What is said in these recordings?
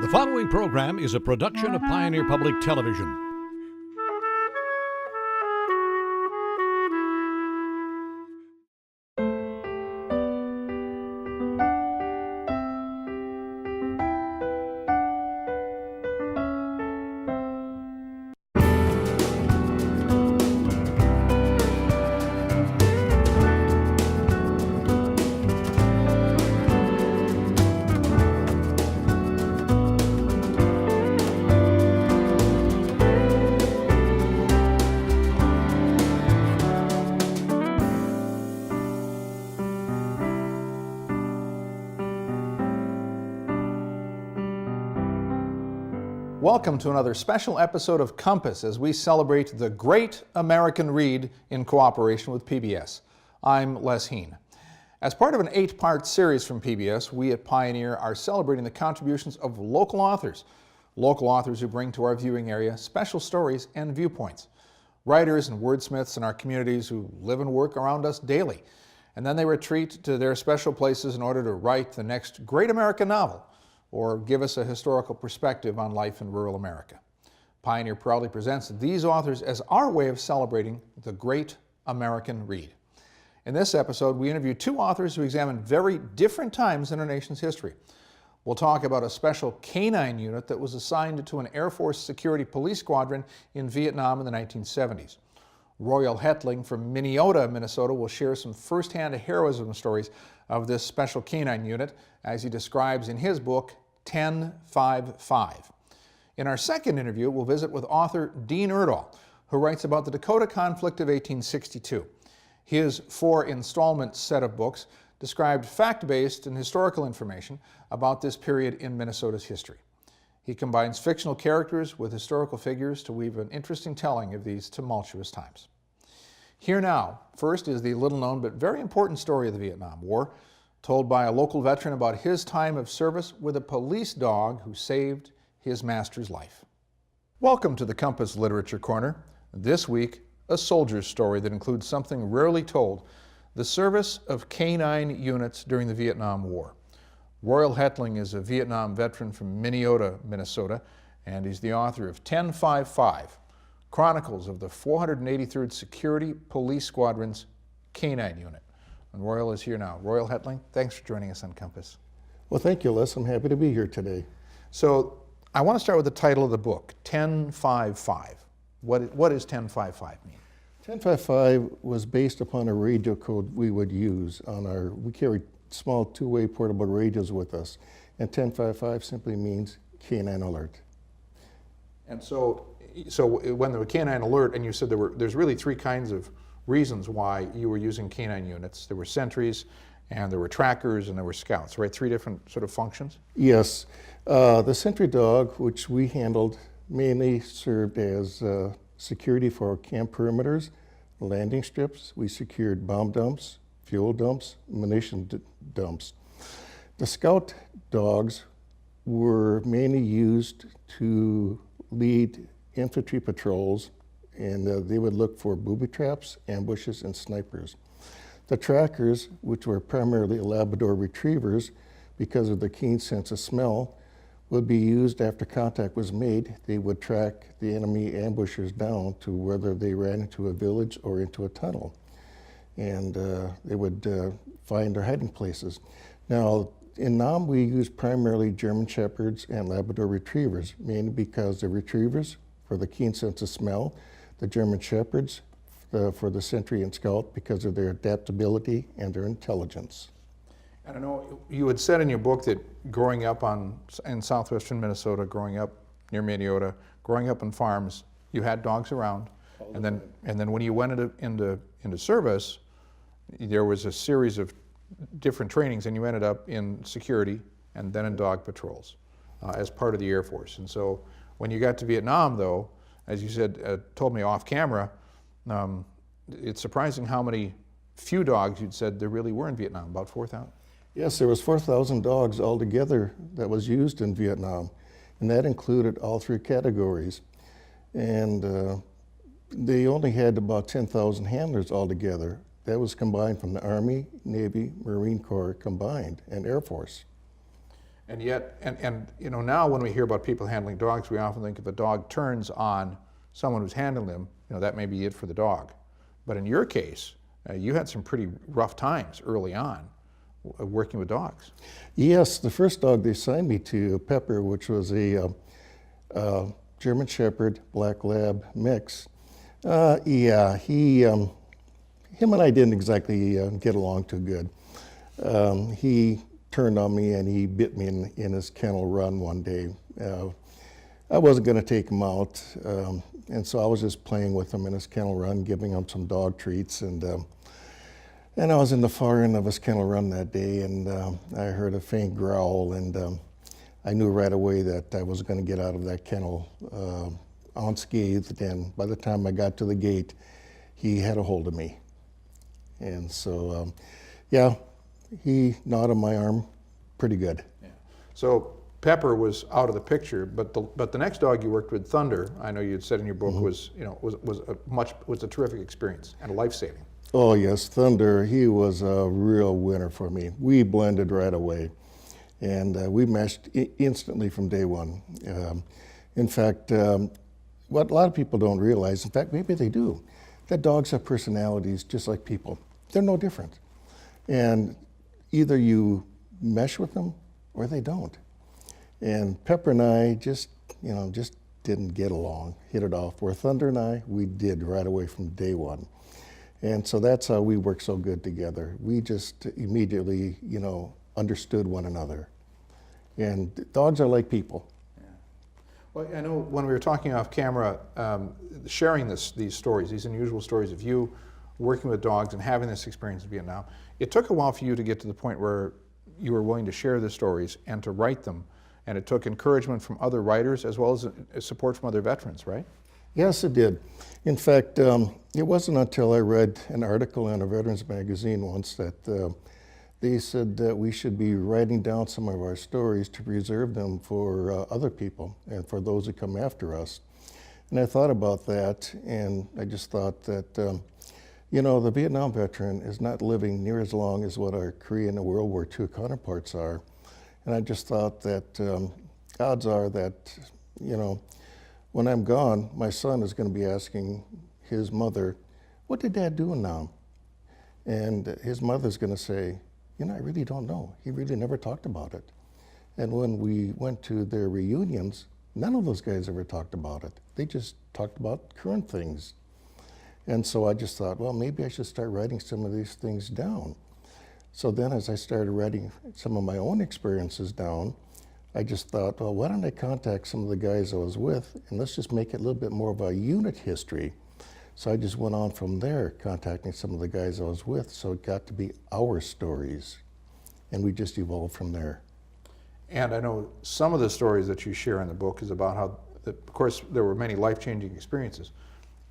The following program is a production of Pioneer Public Television. Welcome to another special episode of Compass as we celebrate the Great American Read in cooperation with PBS. I'm Les Heen. As part of an 8-part series from PBS, we at Pioneer are celebrating the contributions of local authors who bring to our viewing area special stories and viewpoints. Writers and wordsmiths in our communities who live and work around us daily, and then they retreat to their special places in order to write the next great American novel, or give us a historical perspective on life in rural America. Pioneer proudly presents these authors as our way of celebrating the Great American Read. In this episode, we interview 2 authors who examine very different times in our nation's history. We'll talk about a special canine unit that was assigned to an Air Force security police squadron in Vietnam in the 1970s. Royal Hetling from Minneota, Minnesota, will share some first-hand heroism stories of this special canine unit, as he describes in his book, 10-5-5. In our second interview, we'll visit with author Dean Erdahl, who writes about the Dakota Conflict of 1862. His 4-installment set of books described fact-based and historical information about this period in Minnesota's history. He combines fictional characters with historical figures to weave an interesting telling of these tumultuous times. Here now, first is the little-known but very important story of the Vietnam War, told by a local veteran about his time of service with a police dog who saved his master's life. Welcome to the Compass Literature Corner. This week, a soldier's story that includes something rarely told, the service of canine units during the Vietnam War. Royal Hetling is a Vietnam veteran from Minneota, Minnesota, and he's the author of 10-5-5, Chronicles of the 483rd Security Police Squadron's Canine Unit. And Royal is here now. Royal Hetling, thanks for joining us on Compass. Well, thank you, Les. I'm happy to be here today. So I want to start with the title of the book, 10-5-5. What does 10-5-5 mean? 10-5-5 was based upon a radio code we would use we carried small 2-way portable radios with us, and 10-5-5 simply means canine alert. And so when there were canine alert, and you said there's really 3 kinds of reasons why you were using canine units. There were sentries, and there were trackers, and there were scouts, right? 3 different sort of functions? Yes. The sentry dog, which we handled, mainly served as security for camp perimeters, landing strips. We secured bomb dumps, fuel dumps, munition dumps. The scout dogs were mainly used to lead infantry patrols, and they would look for booby traps, ambushes, and snipers. The trackers, which were primarily Labrador retrievers, because of their keen sense of smell, would be used after contact was made. They would track the enemy ambushers down to whether they ran into a village or into a tunnel. And they would find their hiding places. Now, in Nam, we used primarily German Shepherds and Labrador Retrievers, mainly because the Retrievers, for the keen sense of smell, the German Shepherds, for the sentry and scout, because of their adaptability and their intelligence. And I know you had said in your book that growing up in southwestern Minnesota, growing up near Minneota, growing up on farms, you had dogs around. And then when you went into service, there was a series of different trainings, and you ended up in security and then in dog patrols as part of the Air Force. And so when you got to Vietnam, though, as you said, told me off camera, it's surprising how many few dogs you'd said there really were in Vietnam, about 4,000. Yes, there was 4,000 dogs altogether that was used in Vietnam, and that included all 3 categories. And they only had about 10,000 handlers altogether. That was combined from the Army, Navy, Marine Corps combined, and Air Force. And yet, now when we hear about people handling dogs, we often think if a dog turns on someone who's handling them, that may be it for the dog. But in your case, you had some pretty rough times early on working with dogs. Yes, the first dog they signed me to, Pepper, which was a German Shepherd Black Lab mix. Him and I didn't exactly get along too good. He turned on me and he bit me in his kennel run one day. I wasn't going to take him out, and so I was just playing with him in his kennel run, giving him some dog treats, and I was in the far end of his kennel run that day, and I heard a faint growl, and I knew right away that I was going to get out of that kennel unscathed, and by the time I got to the gate, he had a hold of me. And so, he gnawed on my arm pretty good. Yeah. So Pepper was out of the picture, but the next dog you worked with, Thunder, I know you had said in your book, was a terrific experience and a life-saving. Oh yes, Thunder, he was a real winner for me. We blended right away, and we meshed instantly from day one. In fact, what a lot of people don't realize, in fact, maybe they do, that dogs have personalities just like people. They're no different. And either you mesh with them or they don't. And Pepper and I just didn't get along, hit it off. Where Thunder and I, we did right away from day one. And so that's how we work so good together. We just immediately, understood one another. And dogs are like people. Yeah. Well, I know when we were talking off camera, sharing these stories, these unusual stories of you working with dogs and having this experience in Vietnam, it took a while for you to get to the point where you were willing to share the stories and to write them. And it took encouragement from other writers as well as support from other veterans, right? Yes, it did. In fact, it wasn't until I read an article in a veterans magazine once that they said that we should be writing down some of our stories to preserve them for other people and for those who come after us. And I thought about that, and I just thought that, the Vietnam veteran is not living near as long as what our Korean and World War II counterparts are. And I just thought that odds are that, when I'm gone, my son is going to be asking his mother, what did Dad do in Nam? And his mother's going to say, I really don't know. He really never talked about it. And when we went to their reunions, none of those guys ever talked about it. They just talked about current things. And so I just thought, well, maybe I should start writing some of these things down. So then as I started writing some of my own experiences down, I just thought, well, why don't I contact some of the guys I was with, and let's just make it a little bit more of a unit history. So I just went on from there, contacting some of the guys I was with, so it got to be our stories, and we just evolved from there. And I know some of the stories that you share in the book is about how, of course, there were many life-changing experiences,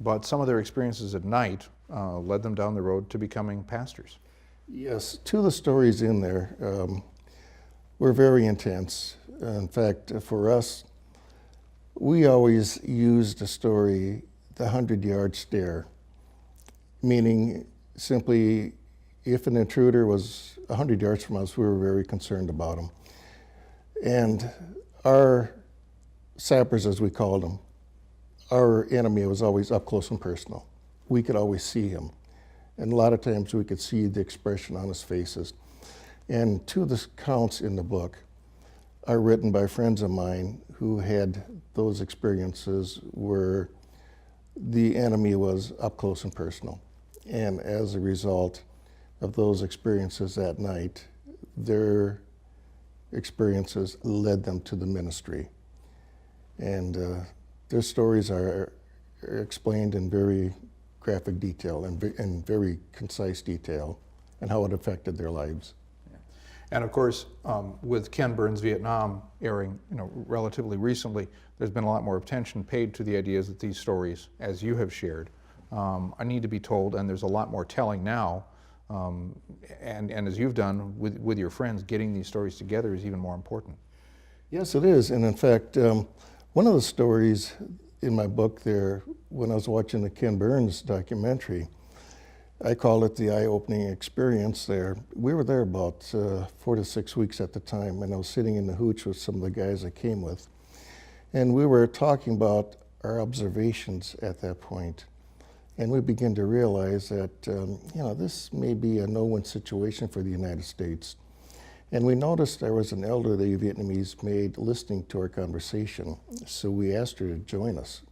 but some of their experiences at night led them down the road to becoming pastors. Yes, two of the stories in there were very intense. In fact, for us, we always used the story, the 100-yard stare, meaning simply if an intruder was 100 yards from us, we were very concerned about him. And our sappers, as we called them, our enemy was always up close and personal. We could always see him. And a lot of times we could see the expression on his faces. And two of the accounts in the book are written by friends of mine who had those experiences where the enemy was up close and personal. And as a result of those experiences that night, their experiences led them to the ministry. And their stories are explained in very graphic detail and very concise detail and how it affected their lives. And of course, with Ken Burns' Vietnam airing, relatively recently, there's been a lot more attention paid to the ideas that these stories, as you have shared, need to be told, and there's a lot more telling now. And as you've done with your friends, getting these stories together is even more important. Yes, it is. And in fact, one of the stories in my book there, when I was watching the Ken Burns documentary, I call it the eye-opening experience there. We were there about 4 to 6 weeks at the time, and I was sitting in the hooch with some of the guys I came with. And we were talking about our observations at that point. And we began to realize that, this may be a no-win situation for the United States. And we noticed there was an elderly Vietnamese maid listening to our conversation. So we asked her to join us.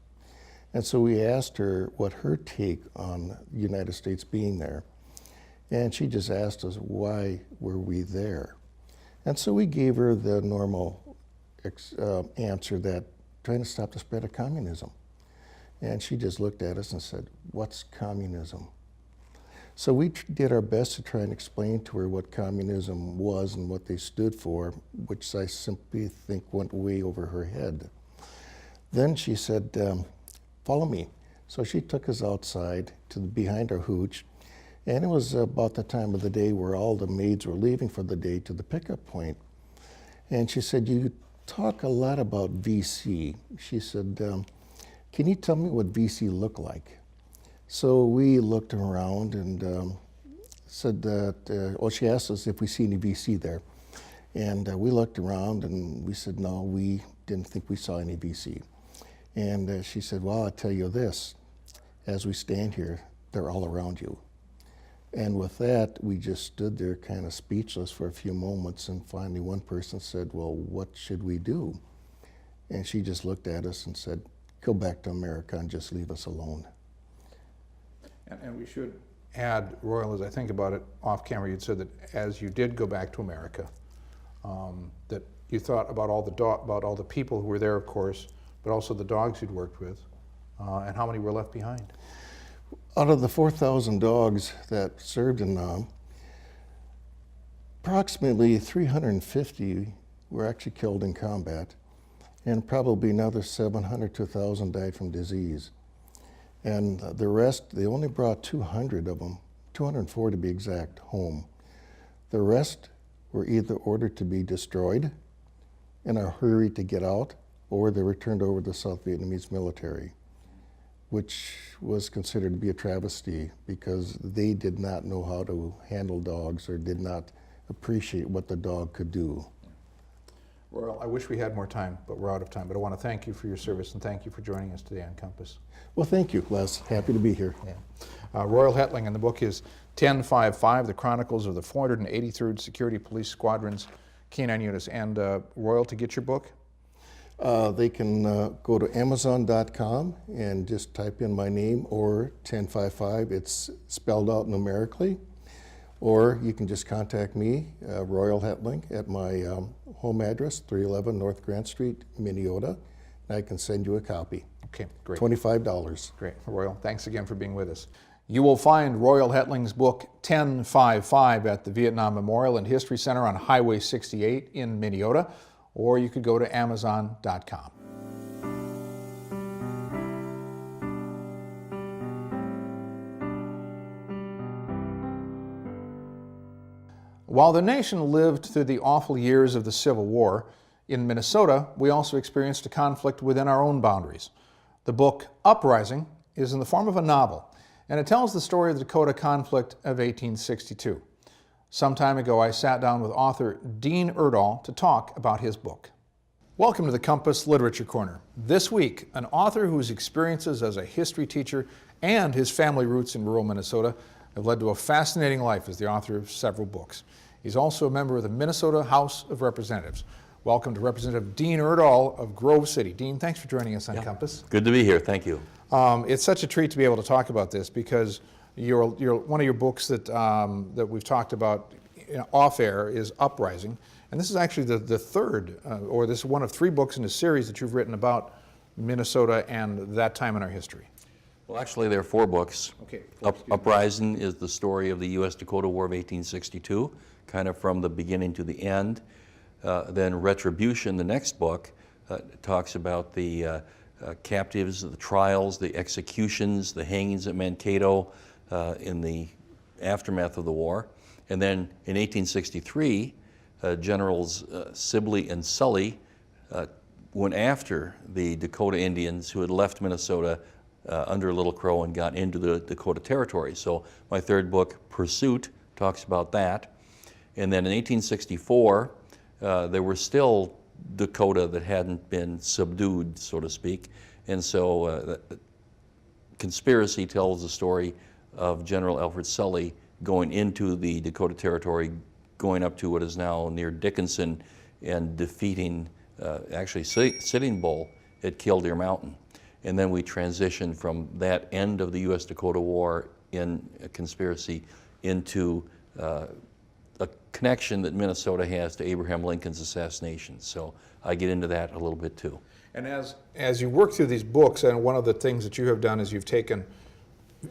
And so we asked her what her take on the United States being there. And she just asked us, why were we there? And so we gave her the normal answer that trying to stop the spread of communism. And she just looked at us and said, what's communism? So we did our best to try and explain to her what communism was and what they stood for, which I simply think went way over her head. Then she said, follow me. So she took us outside to behind our hooch, and it was about the time of the day where all the maids were leaving for the day to the pickup point. And she said, you talk a lot about VC. She said, can you tell me what VC looked like? So we looked around and said that, she asked us if we see any VC there. And we looked around and we said, no, we didn't think we saw any VC. And she said, well, I'll tell you this, as we stand here, they're all around you. And with that, we just stood there kind of speechless for a few moments, and finally one person said, well, what should we do? And she just looked at us and said, go back to America and just leave us alone. And we should add, Royal, as I think about it off camera, you'd said that as you did go back to America, that you thought about all the people who were there, of course, but also the dogs you'd worked with, and how many were left behind? Out of the 4,000 dogs that served in Nam, approximately 350 were actually killed in combat, and probably another 700 to 1,000 died from disease. And the rest, they only brought 200 of them, 204 to be exact, home. The rest were either ordered to be destroyed in a hurry to get out, or they were turned over to the South Vietnamese military, which was considered to be a travesty because they did not know how to handle dogs or did not appreciate what the dog could do. Royal, I wish we had more time, but we're out of time. But I want to thank you for your service and thank you for joining us today on Compass. Well, thank you, Les. Happy to be here. Yeah. Royal Hetling, and the book is 1055, The Chronicles of the 483rd Security Police Squadron's Canine Units. And Royal, to get your book? They can go to Amazon.com and just type in my name or 1055. It's spelled out numerically. Or you can just contact me, Royal Hetling, at my home address, 311 North Grant Street, Minneota, and I can send you a copy. Okay, great. $25. Great. Royal, thanks again for being with us. You will find Royal Hetling's book 1055 at the Vietnam Memorial and History Center on Highway 68 in Minneota, or you could go to Amazon.com. While the nation lived through the awful years of the Civil War, in Minnesota, we also experienced a conflict within our own boundaries. The book Uprising is in the form of a novel, and it tells the story of the Dakota conflict of 1862. Some time ago, I sat down with author Dean Erdahl to talk about his book. Welcome to the Compass Literature Corner. This week, an author whose experiences as a history teacher and his family roots in rural Minnesota have led to a fascinating life as the author of several books. He's also a member of the Minnesota House of Representatives. Welcome to Representative Dean Erdahl of Grove City. Dean, thanks for joining us on Compass. Good to be here, thank you. It's such a treat to be able to talk about this because you're one of your books that, that we've talked about off air is Uprising. And this is actually the third, or this is one of three books in a series that you've written about Minnesota and that time in our history. Well, actually, there are four books. Okay. Uprising is the story of the U.S.-Dakota War of 1862, kind of from the beginning to the end. Then Retribution, the next book, talks about the captives, the trials, the executions, the hangings at Mankato in the aftermath of the war. And then in 1863, Generals Sibley and Sully went after the Dakota Indians who had left Minnesota under Little Crow and got into the Dakota Territory. So my third book, Pursuit, talks about that. And then in 1864, there were still Dakota that hadn't been subdued, so to speak. And so Conspiracy tells the story of General Alfred Sully going into the Dakota Territory, going up to what is now near Dickinson, and defeating actually Sitting Bull at Killdeer Mountain. And then we transitioned from that end of the U.S.-Dakota War in Conspiracy into a connection that Minnesota has to Abraham Lincoln's assassination. So I get into that a little bit too. And as you work through these books, and one of the things that you have done is you've taken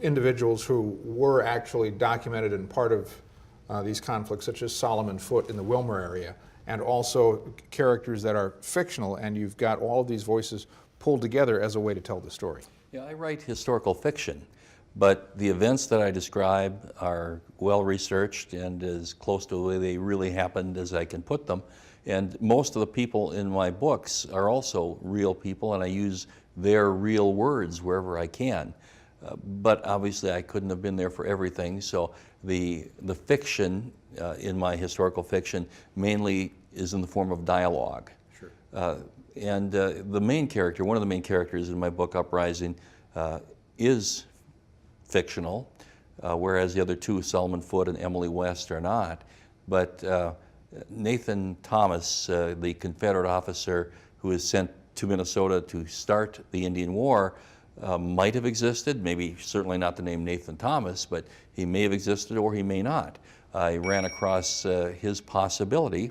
individuals who were actually documented and part of these conflicts, such as Solomon Foote in the Wilmer area, and also characters that are fictional, and you've got all of these voices pulled together as a way to tell the story. Yeah, I write historical fiction, but the events that I describe are well researched and as close to the way they really happened as I can put them. And most of the people in my books are also real people, and I use their real words wherever I can. But obviously I couldn't have been there for everything, so the fiction in my historical fiction mainly is in the form of dialogue. Sure. And the main character, one of the main characters in my book, Uprising, is fictional, whereas the other two, Solomon Foote and Emily West, are not. But Nathan Thomas, the Confederate officer who was sent to Minnesota to start the Indian War, might have existed, maybe certainly not the name Nathan Thomas, but he may have existed or he may not. I ran across his possibility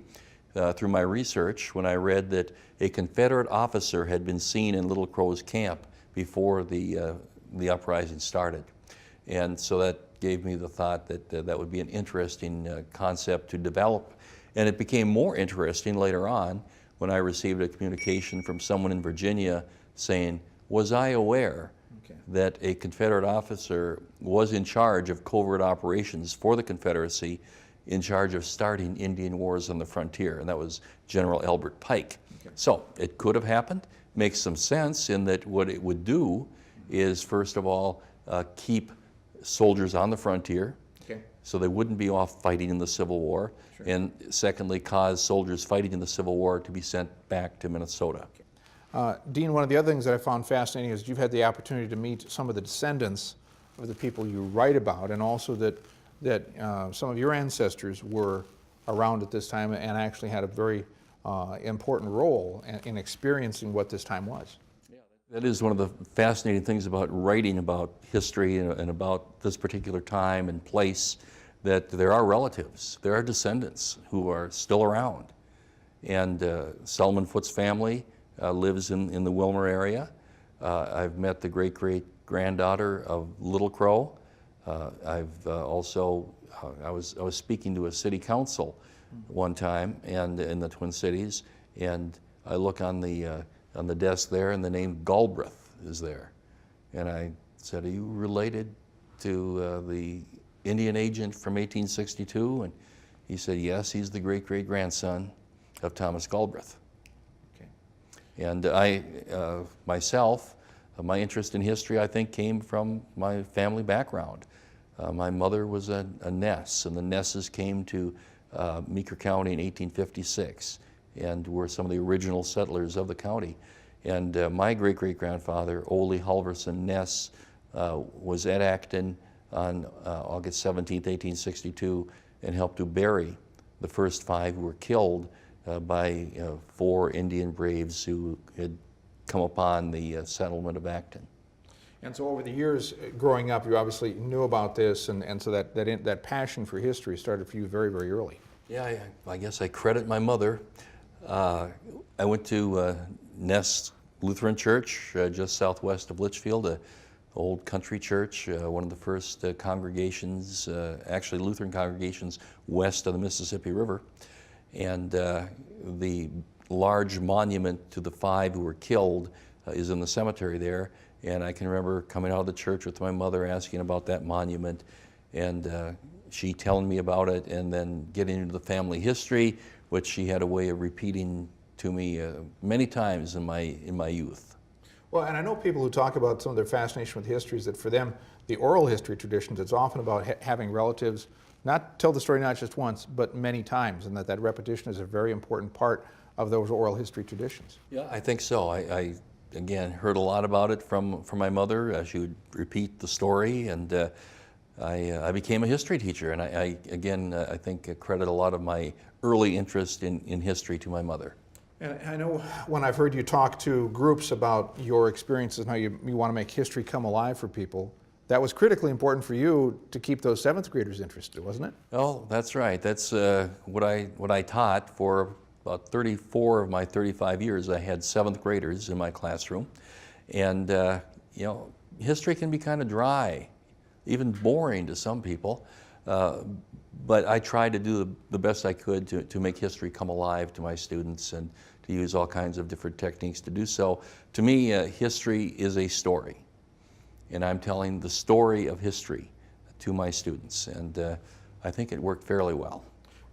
through my research when I read that a Confederate officer had been seen in Little Crow's camp before the uprising started. And so that gave me the thought that that would be an interesting concept to develop. And it became more interesting later on when I received a communication from someone in Virginia saying, was I aware that a Confederate officer was in charge of covert operations for the Confederacy, in charge of starting Indian wars on the frontier, and that was General Albert Pike. So it could have happened. Makes some sense in that what it would do is, first of all, keep soldiers on the frontier, so they wouldn't be off fighting in the Civil War, and secondly, cause soldiers fighting in the Civil War to be sent back to Minnesota. Dean, one of the other things that I found fascinating is you've had the opportunity to meet some of the descendants of the people you write about, and also that some of your ancestors were around at this time and actually had a very important role in experiencing what this time was. Yeah, that is one of the fascinating things about writing about history and about this particular time and place, that there are relatives, there are descendants who are still around. And Solomon Foote's family lives in the Wilmer area. I've met the great-great-granddaughter of Little Crow. I've also, I was speaking to a city council one time and in the Twin Cities, and I look on the desk there and the name Galbraith is there. And I said, are you related to the Indian agent from 1862? And he said, yes, he's the great-great-grandson of Thomas Galbraith. And I, myself, my interest in history, I think, came from my family background. My mother was a Ness, and the Nesses came to Meeker County in 1856 and were some of the original settlers of the county. And my great-great-grandfather, Ole Halverson Ness, was at Acton on August 17, 1862, and helped to bury the first 5 who were killed by 4 Indian braves who had come upon the settlement of Acton. And so over the years growing up, you obviously knew about this, and so that passion for history started for you very, very early. Yeah, I guess I credit my mother. I went to Ness Lutheran Church just southwest of Litchfield, an old country church, one of the first congregations, actually Lutheran congregations west of the Mississippi River. And the large monument to the 5 who were killed is in the cemetery there. And I can remember coming out of the church with my mother asking about that monument, and she telling me about it, and then getting into the family history, which she had a way of repeating to me many times in my youth. Well, and I know people who talk about some of their fascination with history is that for them, the oral history traditions, it's often about having relatives not tell the story not just once, but many times, and that repetition is a very important part of those oral history traditions. Yeah, I think so. I again, heard a lot about it from my mother. She would repeat the story, and I became a history teacher. And I think credit a lot of my early interest in history to my mother. And I know when I've heard you talk to groups about your experiences and how you want to make history come alive for people, that was critically important for you to keep those 7th graders interested, wasn't it? Oh, that's right. That's what I taught for about 34 of my 35 years. I had 7th graders in my classroom, and history can be kind of dry, even boring to some people. But I tried to do the best I could to make history come alive to my students and to use all kinds of different techniques to do so. To me, history is a story, and I'm telling the story of history to my students, and I think it worked fairly well.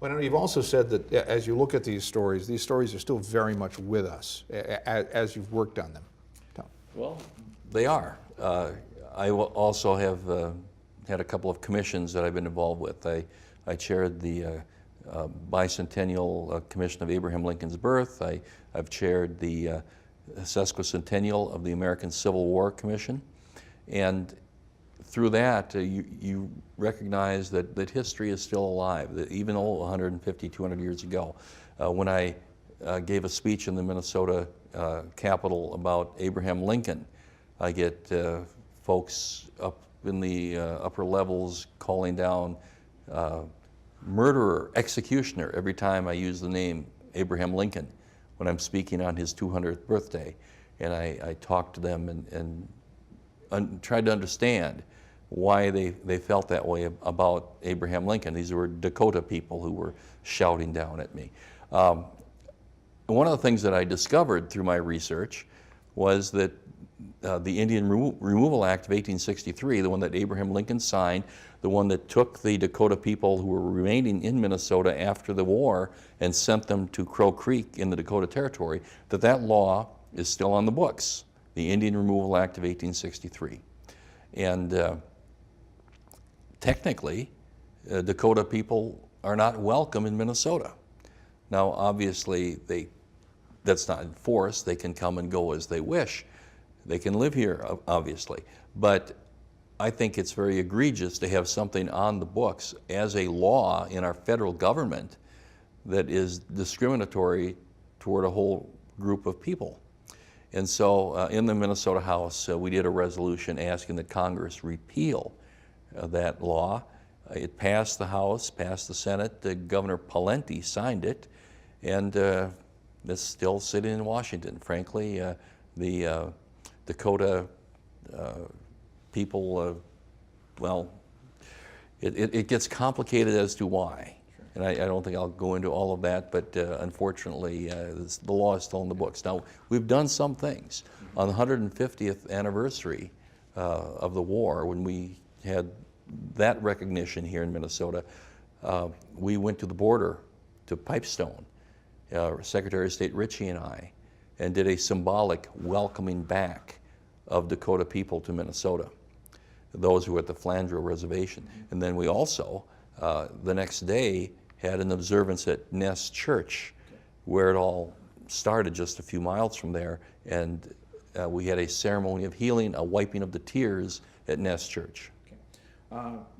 Well, I know you've also said that as you look at these stories are still very much with us as you've worked on them. Well, they are. I also have had a couple of commissions that I've been involved with. I chaired the Bicentennial Commission of Abraham Lincoln's birth. I've chaired the Sesquicentennial of the American Civil War Commission. And through that, you recognize that history is still alive, that even 150, 200 years ago. When I gave a speech in the Minnesota Capitol about Abraham Lincoln, I get folks up in the upper levels calling down murderer, executioner every time I use the name Abraham Lincoln when I'm speaking on his 200th birthday. And I talked to them and tried to understand why they felt that way about Abraham Lincoln. These were Dakota people who were shouting down at me. One of the things that I discovered through my research was that the Indian Removal Act of 1863, the one that Abraham Lincoln signed, the one that took the Dakota people who were remaining in Minnesota after the war and sent them to Crow Creek in the Dakota Territory, that law is still on the books, the Indian Removal Act of 1863. And technically, Dakota people are not welcome in Minnesota. Now, obviously, that's not enforced. They can come and go as they wish. They can live here, obviously. But I think it's very egregious to have something on the books as a law in our federal government that is discriminatory toward a whole group of people. And so in the Minnesota House, we did a resolution asking that Congress repeal that law. It passed the House, passed the Senate. Governor Pawlenty signed it, and it's still sitting in Washington. Frankly, the Dakota people, well, it gets complicated as to why. Sure. And I don't think I'll go into all of that, but unfortunately, the law is still in the books. Now, we've done some things. On the 150th anniversary of the war, when we had that recognition here in Minnesota, we went to the border, to Pipestone, Secretary of State Ritchie and I, and did a symbolic welcoming back of Dakota people to Minnesota, those who were at the Flandreau Reservation. And then we also, the next day, had an observance at Ness Church, where it all started just a few miles from there, and we had a ceremony of healing, a wiping of the tears at Ness Church.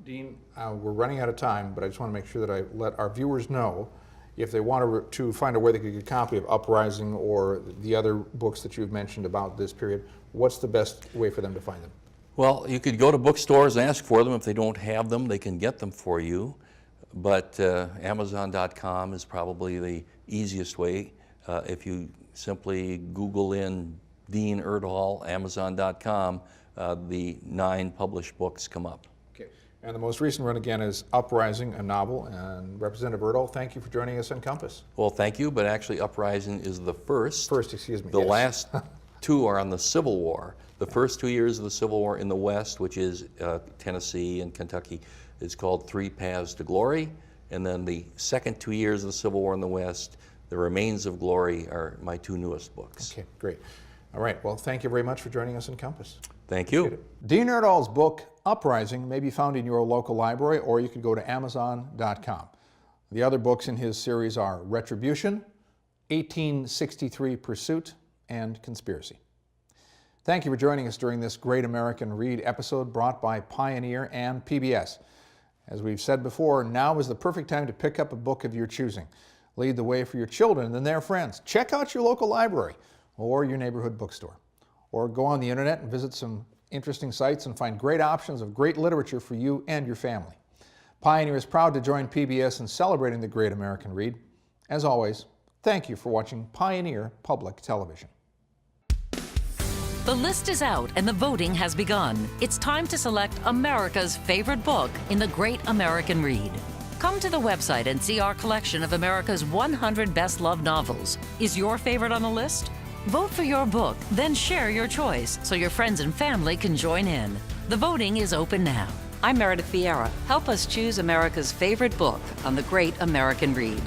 Dean, we're running out of time, but I just want to make sure that I let our viewers know if they want to find out where they could get a copy of Uprising or the other books that you've mentioned about this period, what's the best way for them to find them? Well, you could go to bookstores and ask for them. If they don't have them, they can get them for you. But Amazon.com is probably the easiest way. If you simply Google in Dean Erdahl, Amazon.com, the 9 published books come up. Okay. And the most recent one, again, is Uprising, a novel. And Representative Erdahl, thank you for joining us on Compass. Well, thank you, but actually Uprising is the first. First, excuse me. The yes. last 2 are on the Civil War. The first 2 years of the Civil War in the West, which is Tennessee and Kentucky, is called 3 Paths to Glory. And then the second 2 years of the Civil War in the West, The Remains of Glory, are my 2 newest books. Okay, great. All right, well, thank you very much for joining us in Compass. Thank you. Dean Erdahl's book, Uprising, may be found in your local library, or you could go to Amazon.com. The other books in his series are Retribution, 1863 Pursuit, and Conspiracy. Thank you for joining us during this Great American Read episode brought by Pioneer and PBS. As we've said before, now is the perfect time to pick up a book of your choosing. Lead the way for your children and their friends. Check out your local library or your neighborhood bookstore. Or go on the internet and visit some interesting sites and find great options of great literature for you and your family. Pioneer is proud to join PBS in celebrating the Great American Read. As always, thank you for watching Pioneer Public Television. The list is out and the voting has begun. It's time to select America's favorite book in the Great American Read. Come to the website and see our collection of America's 100 best-loved novels. Is your favorite on the list? Vote for your book, then share your choice so your friends and family can join in. The voting is open now. I'm Meredith Vieira. Help us choose America's favorite book on the Great American Read.